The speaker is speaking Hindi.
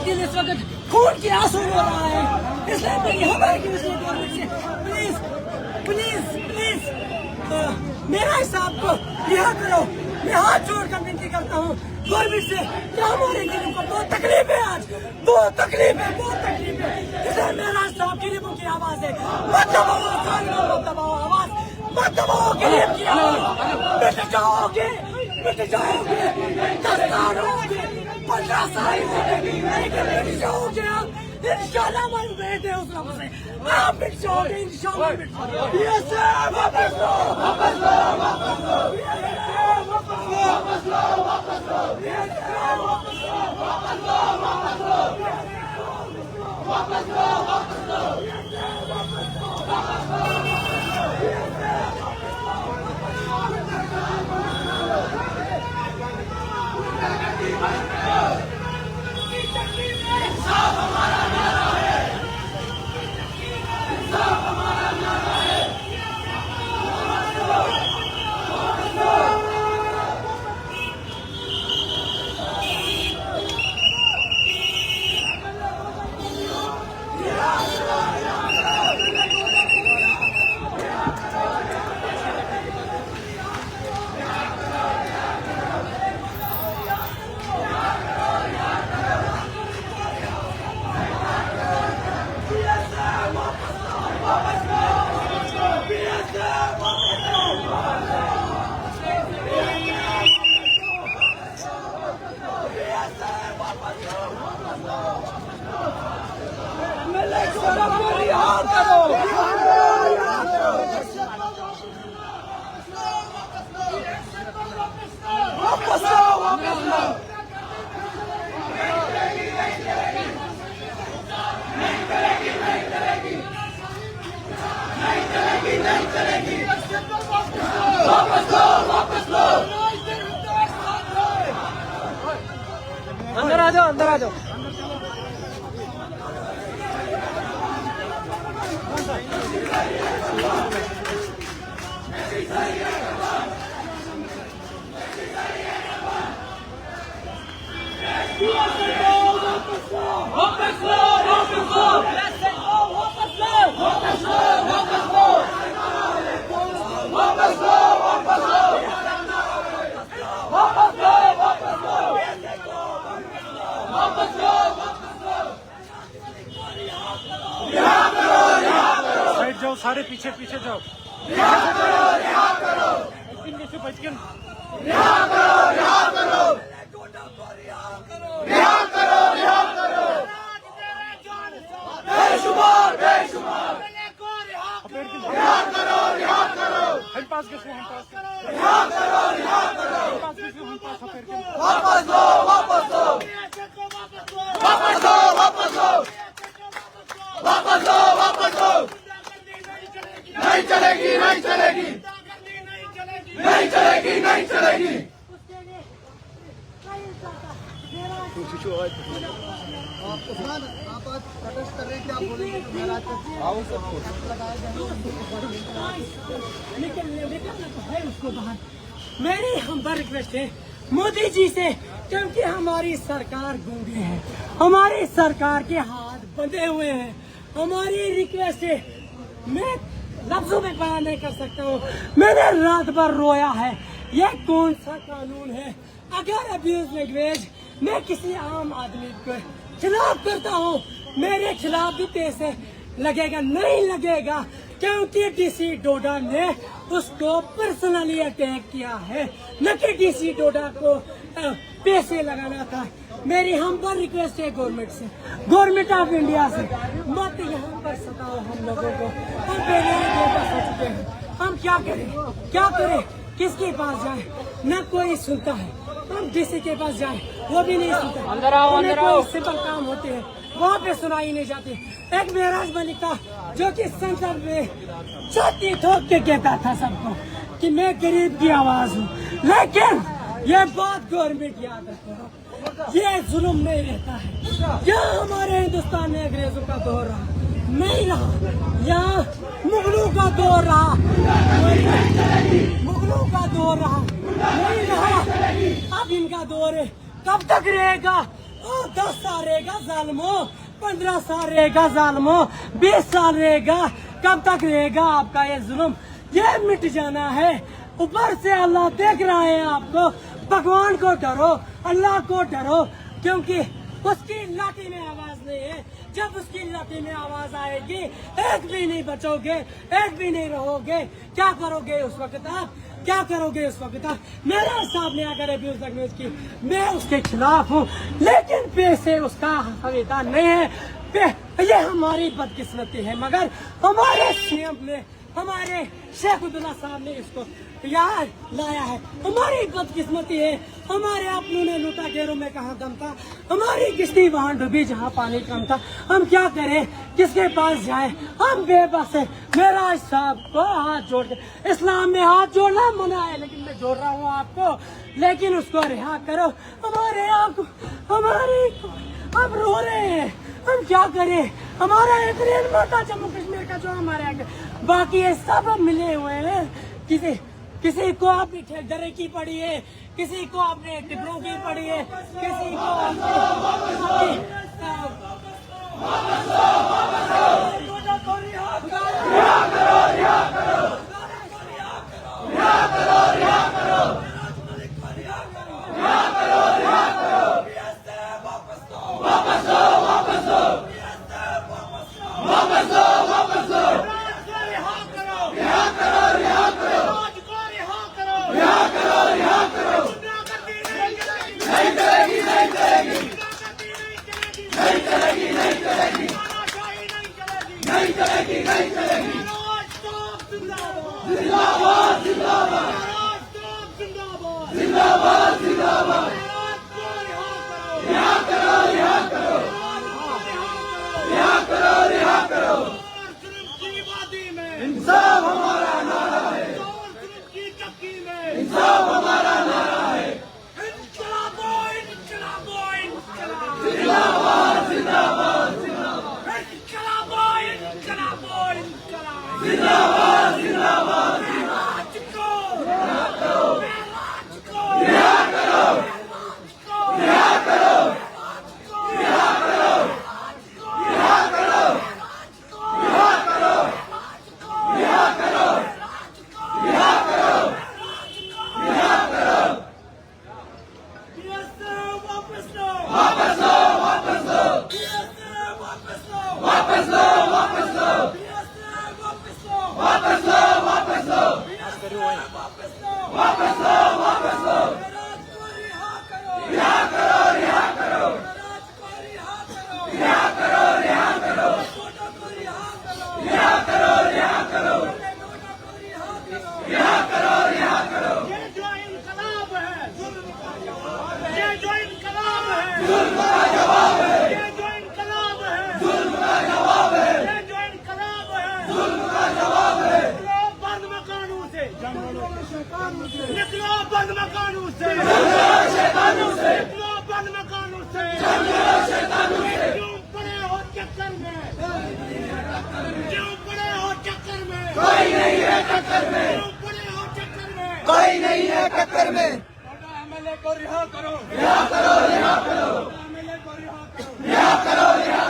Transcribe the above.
दिल इस वक्त खून के आंसू रो रहा है। इसलिए मेरी हमारी गवर्नमेंट से प्लीज प्लीज प्लीज मेरा हिसाब को रिहा करो। मैं हाथ जोड़कर विनती करता हूँ गवर्नमेंट से कि हमारे गरीब को बहुत तकलीफ है, आज बहुत तकलीफ है, बहुत तकलीफ है। इसलिए मेरा हिसाब गरीबों की आवाज है, मत दबाओ, मत दबाओ आवाज, मत दबाओ गरीब की आवाज। मिट जाओगे, मिट जाओगे, 10 साल हो गए, 15 साल हो गए, मिट जाओगे आप। इंशाल्लाह हमारे बेटे उस रब से आप मिट जाओगे, इंशाल्लाह मिट जाओगे। ये सब वापस लो, वापस लो, वापस लो, वापस लो, वापस लो, वापस लो, वापस लो, वापस लो, वापस लो, वापस लो, वापस लो, वापस लो, वापस अंदर आ जाओ, अंदर आ जाओ। साइड जाओ, सारे पीछे पीछे जाओ। नहीं चलेगी, नहीं चलेगी, नहीं चलेगी, नहीं चलेगी। आप आज प्रोटेस्ट कर रहे हैं, क्या बोलेंगे? उसको बाहर मेरी हम पर रिक्वेस्ट है मोदी जी से, क्योंकि हमारी सरकार गूंगे है, हमारी सरकार के हाथ बंधे हुए हैं। हमारी रिक्वेस्ट है, मैं लफ्जों में बयान नहीं कर सकता हूँ, मैंने रात भर रोया है। ये कौन सा कानून है? अगर अब्यूज लैंग्वेज मैं किसी आम आदमी के खिलाफ करता हूँ, मेरे खिलाफ भी पैसे लगेगा? नहीं लगेगा, क्योंकि डीसी डोडा ने उसको पर्सनली अटैक किया है, न कि डीसी डोडा को पैसे लगाना था। मेरी हम पर रिक्वेस्ट है गवर्नमेंट से, गवर्नमेंट ऑफ इंडिया से, मत यहाँ पर सताओ हम लोगों को। हम पहले ही बेबस हो चुके हैं, हम क्या करें, क्या करें, किसके पास जाए? न कोई सुनता है। हम डीसी के पास जाए, वो भी नहीं सुनता। अंदर आओ, अंदर आओ। सिंपल काम होते हैं, वहाँ पे सुनाई नहीं जाती। एक मेराज मलिक था जो कि संसद में छाती ठोक के कहता था सबको कि मैं गरीब की आवाज हूँ, लेकिन ये बात गवर्नमेंट याद रखो, ये जुल्म नहीं रहता है। यहाँ हमारे हिंदुस्तान में अंग्रेजों का दौर रहा नहीं रहा, यहाँ मुगलों का दौर रहा, मुगलों का दौर रहा नहीं रहा, अब इनका दौर है। कब तक रहेगा? 10 साल रहेगा जालिमो, 15 साल रहेगा जालिमो, 20 साल रहेगा। कब तक रहेगा आपका ये जुल्म? ये मिट जाना है। ऊपर से अल्लाह देख रहा है आपको। भगवान को डरो, अल्लाह को डरो, क्योंकि उसकी लाठी में आवाज नहीं है। जब उसकी लाठी में आवाज आएगी, एक भी नहीं बचोगे, एक भी नहीं रहोगे। क्या करोगे उस वक्त आप? क्या करोगे उस वक्त आप? मेरे सामने अगर अब्यूज लैंग्वेज की, मैं उसके खिलाफ हूँ, लेकिन पैसे उसका हकदार नहीं है। ये हमारी बदकिस्मती है, मगर हमारे सीएम ने, हमारे शेख अब्दुल्ला साहब ने इसको यार लाया है। हमारी बदकिस्मती है, हमारे अपनों ने लूटा, गैरों में कहाँ दम था। हमारी किश्ती वहाँ डूबी जहाँ पानी कम था। हम क्या करें, किसके पास जाएं? हम बेबस है। मेरा साहब को हाथ जोड़ के, इस्लाम में हाथ जोड़ना मना है, लेकिन मैं जोड़ रहा हूँ आपको। लेकिन उसको रिहा करो। हमारे आप, हमारी अब रो रहे हैं, हम क्या करें? हमारा एक रेल माता जम्मू कश्मीर का जो हमारे आगे, बाकी ये सब मिले हुए हैं। किसी को आपने ठेकेदारी की पड़ी है, किसी को आपने टिप्पणों की पड़ी है, किसी को इंसाफ हमारा नारा है, इंसाफ हमारा नारा है। जिंदाबाद जिंदाबाद जिंदाबाद जिंदाबाद। निकलो बंद मकानों से, निकलो बंद मकानों से, क्यों पड़े हो चक्कर में, क्यों पड़े हो चक्कर में, कोई नहीं है टक्कर में, क्यों पड़े हो चक्कर में, कोई नहीं है टक्कर में। एमएलए को रिहा करो, रिहा करो, रिहा करो, एमएलए को रिहा करो। रिहा करो, रिहा